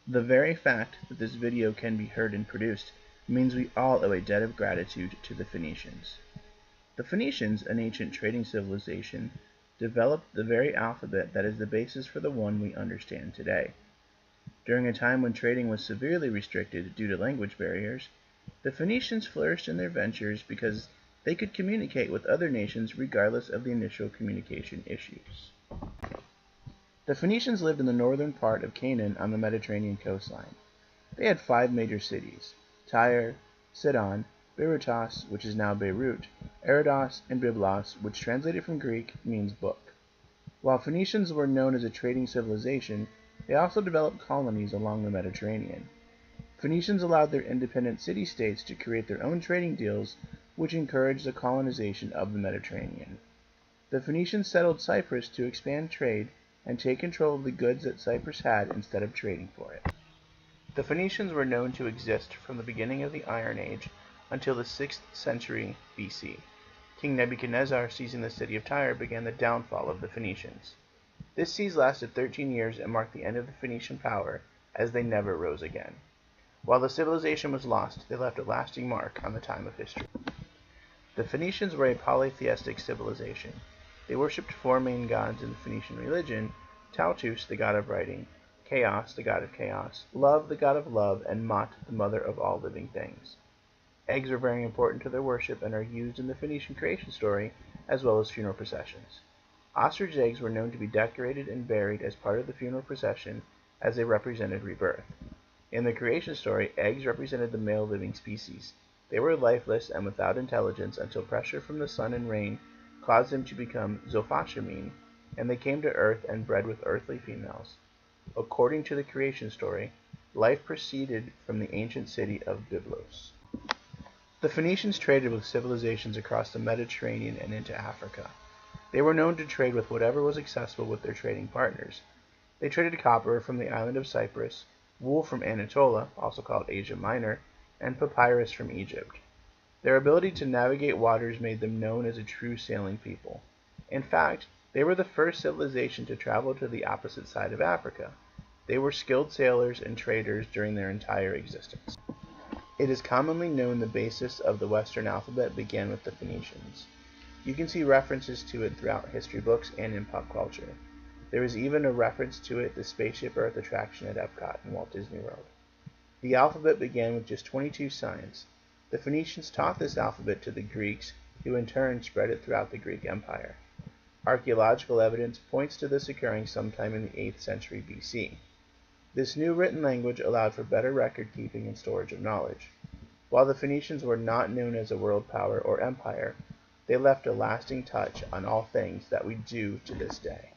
The very fact that this video can be heard and produced means we all owe a debt of gratitude to the Phoenicians. The Phoenicians, an ancient trading civilization, developed the very alphabet that is the basis for the one we understand today. During a time when trading was severely restricted due to language barriers, the Phoenicians flourished in their ventures because they could communicate with other nations regardless of the initial communication issues. The Phoenicians lived in the northern part of Canaan on the Mediterranean coastline. They had 5 major cities: Tyre, Sidon, Berytus, which is now Beirut, Abydos, and Byblos, which translated from Greek means book. While Phoenicians were known as a trading civilization, they also developed colonies along the Mediterranean. Phoenicians allowed their independent city-states to create their own trading deals, which encouraged the colonization of the Mediterranean. The Phoenicians settled Cyprus to expand trade and take control of the goods that Cyprus had instead of trading for it. The Phoenicians were known to exist from the beginning of the Iron Age until the 6th century BC. King Nebuchadnezzar, seizing the city of Tyre, began the downfall of the Phoenicians. This siege lasted 13 years and marked the end of the Phoenician power, as they never rose again. While the civilization was lost, they left a lasting mark on the time of history. The Phoenicians were a polytheistic civilization. They worshipped 4 main gods in the Phoenician religion: Tautus, the god of writing; Chaos, the god of chaos; Love, the god of love; and Maat, the mother of all living things. Eggs were very important to their worship and are used in the Phoenician creation story, as well as funeral processions. Ostrich eggs were known to be decorated and buried as part of the funeral procession, as they represented rebirth. In the creation story, eggs represented the male living species. They were lifeless and without intelligence until pressure from the sun and rain caused them to become zoophacemin, and they came to earth and bred with earthly females. According to the creation story, life proceeded from the ancient city of Byblos. The Phoenicians traded with civilizations across the Mediterranean and into Africa. They were known to trade with whatever was accessible with their trading partners. They traded copper from the island of Cyprus, wool from Anatolia, also called Asia Minor, and papyrus from Egypt. Their ability to navigate waters made them known as a true sailing people. In fact, they were the first civilization to travel to the opposite side of Africa. They were skilled sailors and traders during their entire existence. It is commonly known the basis of the Western alphabet began with the Phoenicians. You can see references to it throughout history books and in pop culture. There is even a reference to it, the Spaceship Earth attraction at Epcot in Walt Disney World. The alphabet began with just 22 signs. The Phoenicians taught this alphabet to the Greeks, who in turn spread it throughout the Greek Empire. Archaeological evidence points to this occurring sometime in the 8th century BC. This new written language allowed for better record keeping and storage of knowledge. While the Phoenicians were not known as a world power or empire, they left a lasting touch on all things that we do to this day.